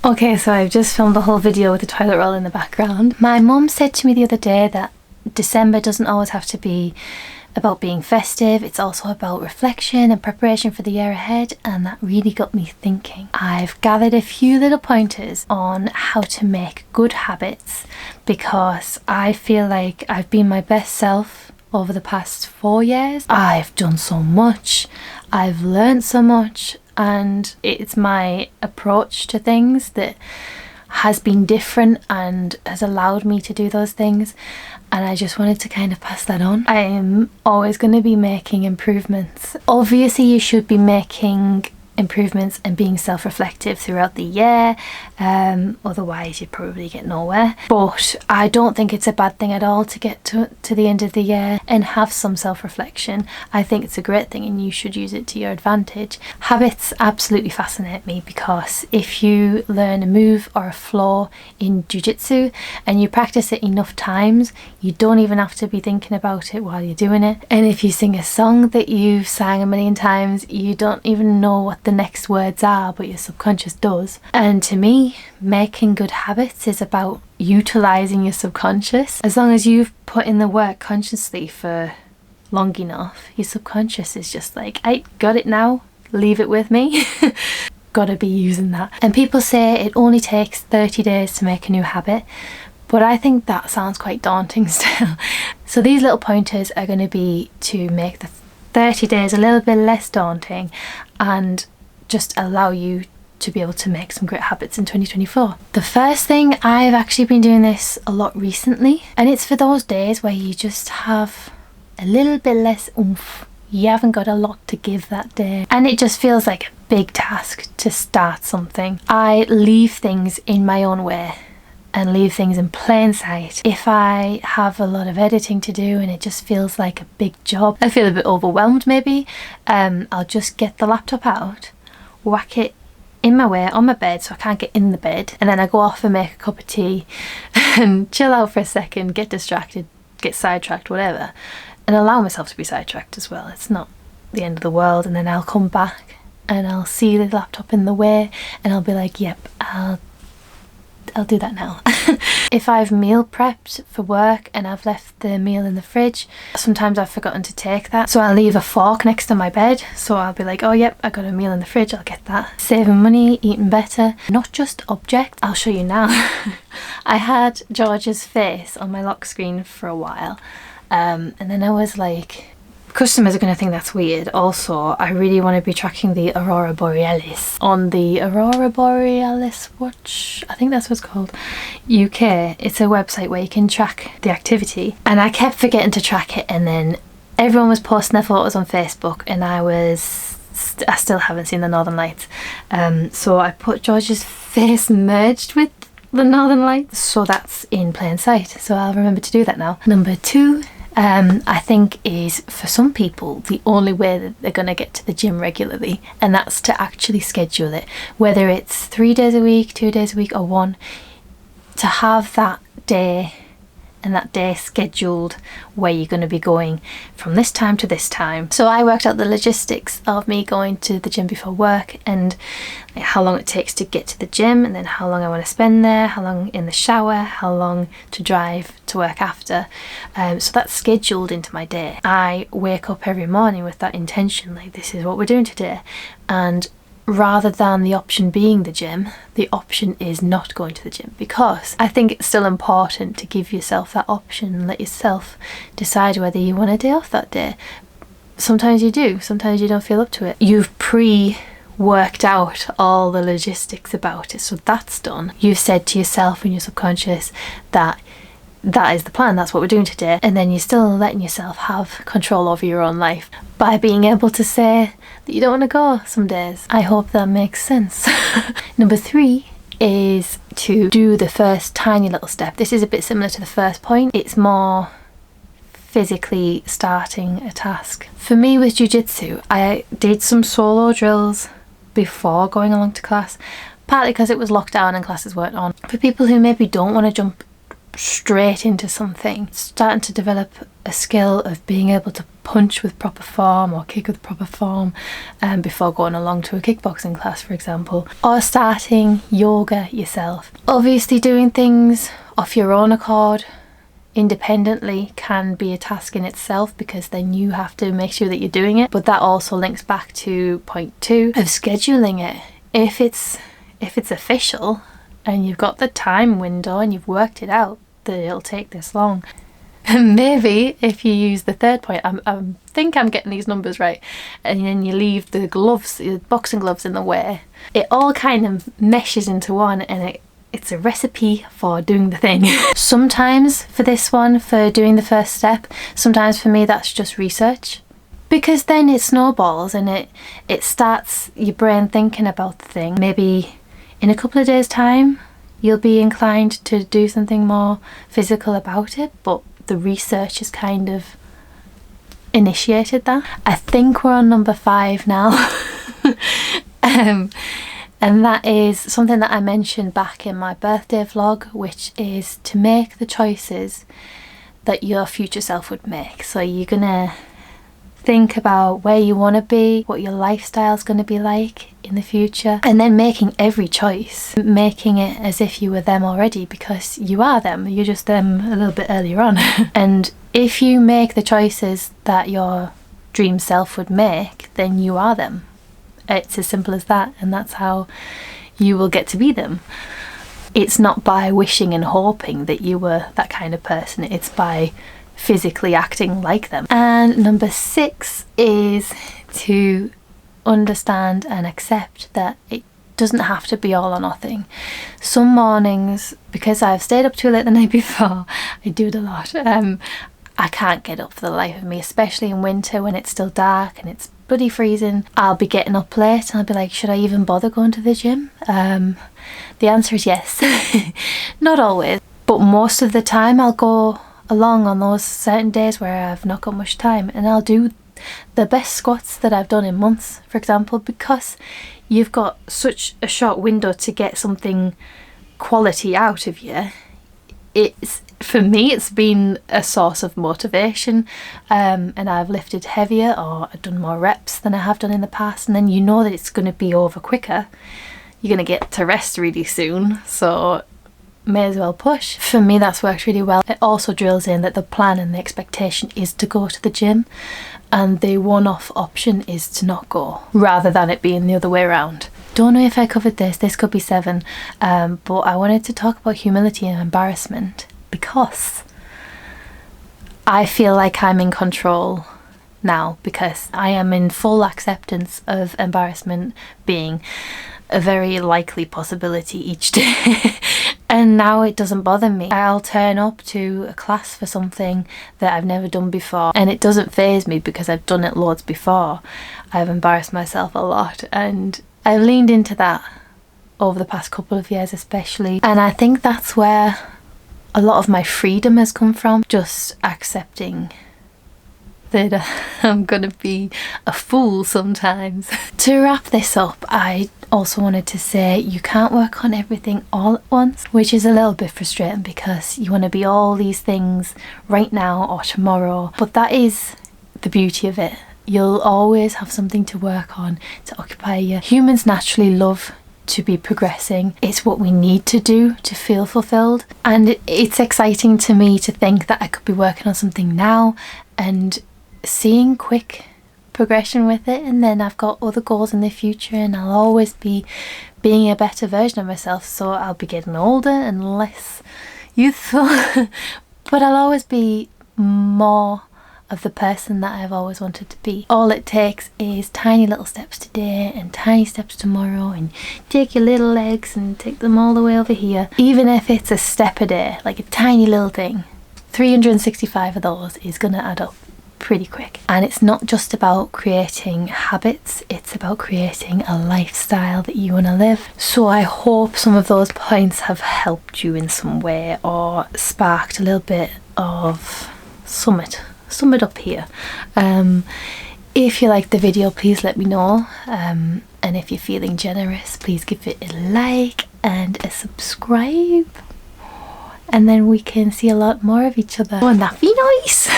Okay, so I've just filmed a whole video with the toilet roll in the background. My mum said to me the other day that December doesn't always have to be about being festive, it's also about reflection and preparation for the year ahead, and that really got me thinking. I've gathered a few little pointers on how to make good habits because I feel like I've been my best self over the past 4 years. I've done so much, I've learned so much, and it's my approach to things that has been different and has allowed me to do those things, and I just wanted to kind of pass that on. I am always going to be making improvements. Obviously you should be making improvements and being self-reflective throughout the year, otherwise you'd probably get nowhere. But I don't think it's a bad thing at all to get to the end of the year and have some self-reflection. I think it's a great thing and you should use it to your advantage. Habits absolutely fascinate me because if you learn a move or a flow in jiu-jitsu and you practice it enough times, you don't even have to be thinking about it while you're doing it. And if you sing a song that you've sang a million times, you don't even know what the next words are, but your subconscious does. And to me, making good habits is about utilizing your subconscious. As long as you've put in the work consciously for long enough, your subconscious is just like, I got it now, leave it with me. Gotta be using that. And people say it only takes 30 days to make a new habit, but I think that sounds quite daunting still. So these little pointers are going to be to make the 30 days a little bit less daunting and just allow you to be able to make some great habits in 2024. The first thing, I've actually been doing this a lot recently, and it's for those days where you just have a little bit less oomph. You haven't got a lot to give that day and it just feels like a big task to start something. I leave things in my own way and leave things in plain sight. If I have a lot of editing to do and it just feels like a big job, I feel a bit overwhelmed maybe, I'll just get the laptop out, whack it in my way on my bed so I can't get in the bed, and then I go off and make a cup of tea and chill out for a second, get distracted, get sidetracked, whatever, and allow myself to be sidetracked as well. It's not the end of the world. And then I'll come back and I'll see the laptop in the way and I'll be like, yep, I'll do that now. If I've meal prepped for work and I've left the meal in the fridge, sometimes I've forgotten to take that, so I'll leave a fork next to my bed, so I'll be like, oh yep, I got a meal in the fridge, I'll get that. Saving money, eating better, not just objects. I'll show you now. I had George's face on my lock screen for a while, and then I was like, customers are going to think that's weird. Also, I really want to be tracking the Aurora Borealis on the Aurora Borealis Watch, I think that's what it's called, UK. It's a website where you can track the activity, and I kept forgetting to track it, and then everyone was posting their photos on Facebook and I still haven't seen the Northern Lights. So I put George's face merged with the Northern Lights, so that's in plain sight, so I'll remember to do that now. Number 2, I think is for some people the only way that they're going to get to the gym regularly, and that's to actually schedule it, whether it's 3 days a week, 2 days a week or 1, to have that day and that day scheduled where you're going to be going from this time to this time. So I worked out the logistics of me going to the gym before work and how long it takes to get to the gym, and then how long I want to spend there, how long in the shower, how long to drive to work after. So that's scheduled into my day. I wake up every morning with that intention, like this is what we're doing today, and rather than the option being the gym, the option is not going to the gym, because I think it's still important to give yourself that option and let yourself decide whether you want a day off that day. Sometimes you do, sometimes you don't feel up to it. You've worked out all the logistics about it, so that's done. You've said to yourself and your subconscious that that is the plan, that's what we're doing today, and then you're still letting yourself have control over your own life by being able to say that you don't want to go some days. I hope that makes sense. Number 3 is to do the first tiny little step. This is a bit similar to the first point. It's more physically starting a task. For me with jiu-jitsu, I did some solo drills before going along to class, partly because it was lockdown and classes weren't on. For people who maybe don't want to jump straight into something, starting to develop a skill of being able to punch with proper form or kick with proper form before going along to a kickboxing class, for example, or starting yoga yourself. Obviously doing things off your own accord independently can be a task in itself, because then you have to make sure that you're doing it, but that also links back to point 2 of scheduling it. If it's official and you've got the time window and you've worked it out that it'll take this long, and maybe if you use the third point, I think I'm getting these numbers right, and then you leave the gloves, the boxing gloves in the way, it all kind of meshes into one, and it's a recipe for doing the thing. Sometimes for this one, for doing the first step, sometimes for me that's just research, because then it snowballs and it starts your brain thinking about the thing. Maybe in a couple of days' time you'll be inclined to do something more physical about it, but the research has kind of initiated that. I think we're on number 5 now. And that is something that I mentioned back in my birthday vlog, which is to make the choices that your future self would make. So you're gonna think about where you want to be, what your lifestyle is going to be like in the future, and then making every choice, making it as if you were them already, because you are them, you're just them a little bit earlier on. And if you make the choices that your dream self would make, then you are them. It's as simple as that, and that's how you will get to be them. It's not by wishing and hoping that you were that kind of person, it's by physically acting like them. And number 6 is to understand and accept that it doesn't have to be all or nothing. Some mornings, because I've stayed up too late the night before, I do it a lot, I can't get up for the life of me, especially in winter when it's still dark and it's bloody freezing. I'll be getting up late and I'll be like, should I even bother going to the gym? The answer is yes. Not always, but most of the time I'll go along on those certain days where I've not got much time, and I'll do the best squats that I've done in months, for example, because you've got such a short window to get something quality out of you. For me, it's been a source of motivation, and I've lifted heavier or I've done more reps than I have done in the past, and then you know that it's going to be over quicker. You're going to get to rest really soon, so may as well push. For me, that's worked really well. It also drills in that the plan and the expectation is to go to the gym, and the one-off option is to not go, rather than it being the other way around. Don't know if I covered this could be 7, but I wanted to talk about humility and embarrassment, because I feel like I'm in control now, because I am in full acceptance of embarrassment being a very likely possibility each day. And now it doesn't bother me. I'll turn up to a class for something that I've never done before, and it doesn't faze me because I've done it loads before. I've embarrassed myself a lot, and I've leaned into that over the past couple of years especially, and I think that's where a lot of my freedom has come from, just accepting that I'm gonna be a fool sometimes. To wrap this up, I also wanted to say you can't work on everything all at once, which is a little bit frustrating because you want to be all these things right now or tomorrow, but that is the beauty of it. You'll always have something to work on to occupy you. Humans naturally love to be progressing. It's what we need to do to feel fulfilled, and it's exciting to me to think that I could be working on something now and seeing quick progression with it, and then I've got other goals in the future, and I'll always be being a better version of myself. So I'll be getting older and less youthful but I'll always be more of the person that I've always wanted to be. All it takes is tiny little steps today and tiny steps tomorrow, and take your little legs and take them all the way over here. Even if it's a step a day, like a tiny little thing, 365 of those is gonna add up pretty quick. And it's not just about creating habits, it's about creating a lifestyle that you want to live. So I hope some of those points have helped you in some way, or sparked a little bit of sum it up here. If you liked the video, please let me know, and if you're feeling generous, please give it a like and a subscribe. and then we can see a lot more of each other. Wouldn't that be nice?